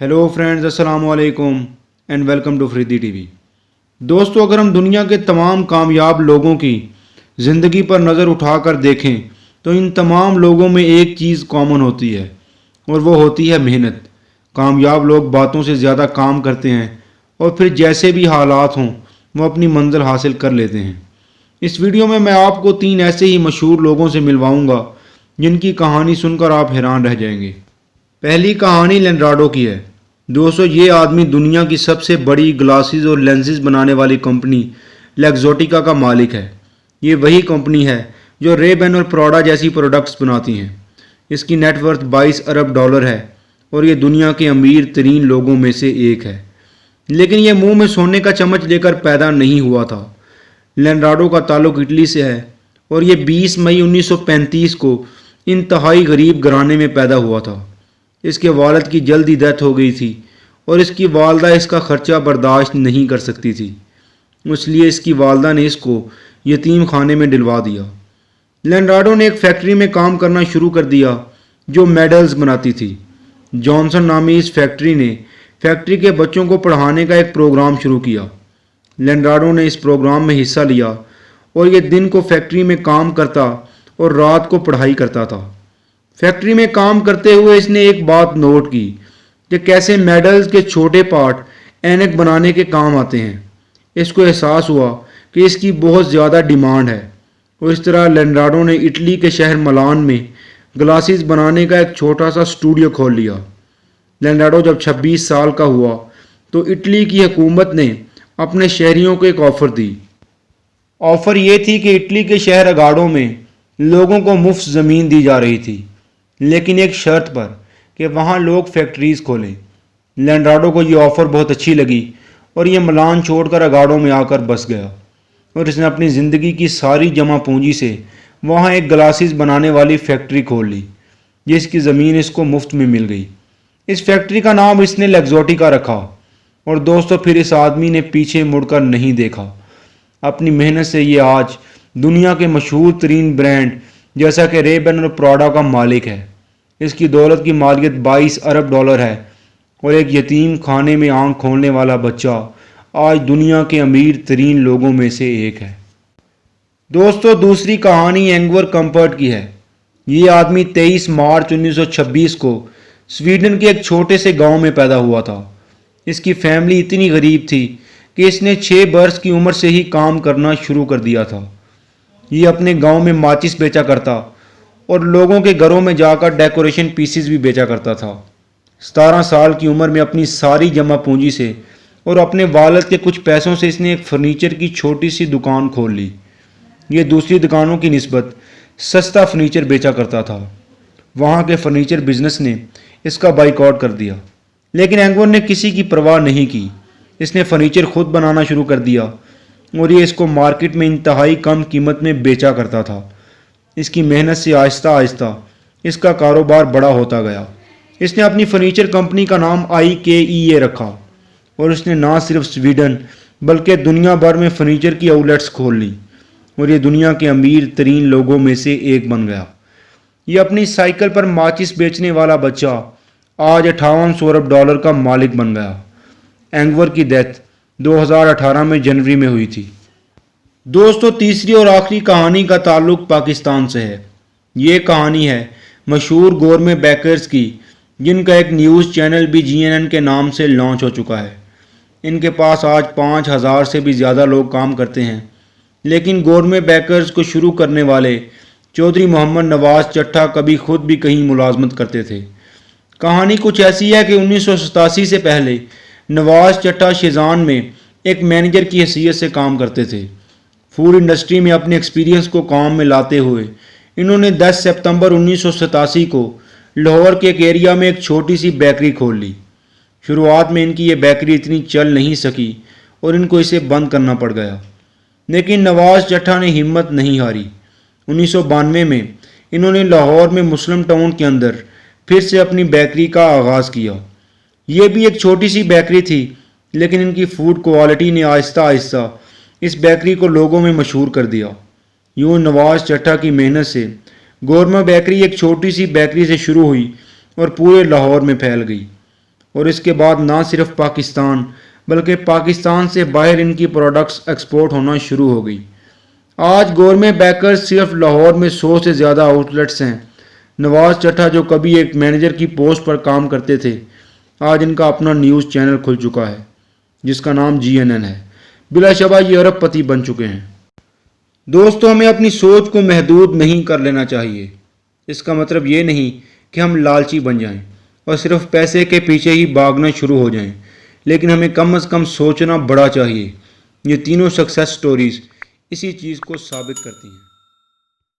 Hello friends, अस्सलाम वालेकुम and welcome to Faridi TV. दोस्तों, अगर हम दुनिया के तमाम कामयाब लोगों की ज़िंदगी पर नज़र उठाकर देखें तो इन तमाम लोगों में एक चीज़ कॉमन होती है और वो होती है मेहनत। कामयाब लोग बातों से ज़्यादा काम करते हैं और फिर जैसे भी हालात हों वो अपनी मंजिल हासिल कर लेते हैं। इस वीडियो में मैं आपको 3 ऐसे ही मशहूर लोगों से मिलवाऊंगा जिनकी कहानी सुनकर आप हैरान रह जाएंगे। पहली कहानी लेनार्डो की है। दोस्तों, ये आदमी दुनिया की सबसे बड़ी ग्लासेस और लेंसेज बनाने वाली कंपनी लेक्सोटिका का मालिक है। ये वही कंपनी है जो रेबेन और प्रोडा जैसी प्रोडक्ट्स बनाती हैं। इसकी नेटवर्थ 22 अरब डॉलर है और ये दुनिया के अमीर तरीन लोगों में से एक है। लेकिन ये मुंह में सोने का चम्मच लेकर पैदा नहीं हुआ था। लेनार्डो का ताल्लुक इटली से है और ये 20 मई 1935 को इंतहाई गरीब घराने में पैदा हुआ था। इसके वालिद की जल्दी डेथ हो गई थी और इसकी वालदा इसका खर्चा बर्दाश्त नहीं कर सकती थी, इसलिए इसकी वालदा ने इसको यतीम खाने में दिलवा दिया। लेनार्डो ने एक फैक्ट्री में काम करना शुरू कर दिया जो मेडल्स बनाती थी। जॉनसन नामी इस फैक्ट्री ने फैक्ट्री के बच्चों को पढ़ाने का एक प्रोग्राम शुरू किया। लेनार्डो ने इस प्रोग्राम में हिस्सा लिया और ये दिन को फैक्ट्री में काम करता और रात को पढ़ाई करता था। फैक्ट्री में काम करते हुए इसने एक बात नोट की कि कैसे मेडल्स के छोटे पार्ट ऐनक बनाने के काम आते हैं। इसको एहसास हुआ कि इसकी बहुत ज़्यादा डिमांड है और इस तरह लेनार्डो ने इटली के शहर मिलान में ग्लासेस बनाने का एक छोटा सा स्टूडियो खोल लिया। लेनार्डो जब 26 साल का हुआ तो इटली की हुकूमत ने अपने शहरियों को एक ऑफ़र दी। ऑफ़र ये थी कि इटली के शहर अगाडो में लोगों को मुफ्त ज़मीन दी जा रही थी, लेकिन एक शर्त पर कि वहाँ लोग फैक्ट्रीज़ खोलें। लेनार्डो को ये ऑफ़र बहुत अच्छी लगी और ये मिलान छोड़कर अगाडो में आकर बस गया और इसने अपनी ज़िंदगी की सारी जमा पूंजी से वहाँ एक ग्लासेस बनाने वाली फैक्ट्री खोल ली, जिसकी ज़मीन इसको मुफ्त में मिल गई। इस फैक्ट्री का नाम इसने लेक्सोटिका रखा और दोस्तों, फिर इस आदमी ने पीछे मुड़कर नहीं देखा। अपनी मेहनत से ये आज दुनिया के मशहूर तरीन ब्रांड जैसा कि रेबेन और प्रोडा का मालिक है। इसकी दौलत की मालियत 22 अरब डॉलर है और एक यतीम खाने में आंख खोलने वाला बच्चा आज दुनिया के अमीर तरीन लोगों में से एक है। दोस्तों, दूसरी कहानी एंगवर कंपर्ट की है। ये आदमी 23 मार्च 1926 को स्वीडन के एक छोटे से गांव में पैदा हुआ था। इसकी फैमिली इतनी गरीब थी कि इसने 6 वर्ष की उम्र से ही काम करना शुरू कर दिया था। ये अपने गांव में माचिस बेचा करता और लोगों के घरों में जाकर डेकोरेशन पीसेस भी बेचा करता था। 17 साल की उम्र में अपनी सारी जमा पूंजी से और अपने वालिद के कुछ पैसों से इसने एक फर्नीचर की छोटी सी दुकान खोल ली। ये दूसरी दुकानों की निस्बत सस्ता फर्नीचर बेचा करता था। वहाँ के फर्नीचर बिजनेस ने इसका बाइकआउट कर दिया, लेकिन एंगवर ने किसी की परवाह नहीं की। इसने फर्नीचर खुद बनाना शुरू कर दिया और ये इसको मार्केट में इंतहाई कम कीमत में बेचा करता था। इसकी मेहनत से आहिस्ता आहिस्ता इसका कारोबार बड़ा होता गया। इसने अपनी फर्नीचर कंपनी का नाम IKEA रखा और इसने ना सिर्फ स्वीडन बल्कि दुनिया भर में फर्नीचर की आउटलेट्स खोल ली और ये दुनिया के अमीर तरीन लोगों में से एक बन गया। ये अपनी साइकिल पर माचिस बेचने वाला बच्चा आज 5800 अरब डॉलर का मालिक बन गया। एंगवर की डेथ 2018 में जनवरी में हुई थी। दोस्तों, तीसरी और आखिरी कहानी का ताल्लुक पाकिस्तान से है। ये कहानी है मशहूर गोरमे बेकर्स की, जिनका एक न्यूज़ चैनल भी GNN के नाम से लॉन्च हो चुका है। इनके पास आज 5000 से भी ज़्यादा लोग काम करते हैं, लेकिन गोरमे बेकर्स को शुरू करने वाले चौधरी मोहम्मद नवाज चट्टा कभी खुद भी कहीं मुलाजमत करते थे। कहानी कुछ ऐसी है कि 1987 से पहले नवाज चट्टा शेजान में एक मैनेजर की हैसियत से काम करते थे। फूड इंडस्ट्री में अपने एक्सपीरियंस को काम में लाते हुए इन्होंने 10 सितंबर 1987 को लाहौर के एक एरिया में एक छोटी सी बेकरी खोल ली। शुरुआत में इनकी ये बेकरी इतनी चल नहीं सकी और इनको इसे बंद करना पड़ गया, लेकिन नवाज चट्टा ने हिम्मत नहीं हारी। 1992 में इन्होंने लाहौर में मुस्लिम टाउन के अंदर फिर से अपनी बेकरी का आगाज़ किया। ये भी एक छोटी सी बेकरी थी, लेकिन इनकी फूड क्वालिटी ने आहिस्ता आहिस्ता इस बेकरी को लोगों में मशहूर कर दिया। यूँ नवाज चट्टा की मेहनत से गोरमा बेकरी एक छोटी सी बेकरी से शुरू हुई और पूरे लाहौर में फैल गई اور اس کے بعد نہ صرف پاکستان بلکہ پاکستان سے باہر ان کی پروڈکٹس ایکسپورٹ ہونا شروع ہو گئی۔ آج گورمے بیکرز صرف لاہور میں 100 سے زیادہ آؤٹ لیٹس ہیں۔ نواز چٹھا جو کبھی ایک مینیجر کی پوسٹ پر کام کرتے تھے، آج ان کا اپنا نیوز چینل کھل چکا ہے جس کا نام GNN ہے۔ بلا شبہ یہ ارب پتی بن چکے ہیں۔ دوستو، ہمیں اپنی سوچ کو محدود نہیں کر لینا چاہیے۔ اس کا مطلب یہ نہیں کہ ہم لالچی بن جائیں اور صرف پیسے کے پیچھے ہی بھاگنا شروع ہو جائیں، لیکن ہمیں کم از کم سوچنا بڑا چاہیے۔ یہ تینوں سکسیس سٹوریز اسی چیز کو ثابت کرتی ہیں۔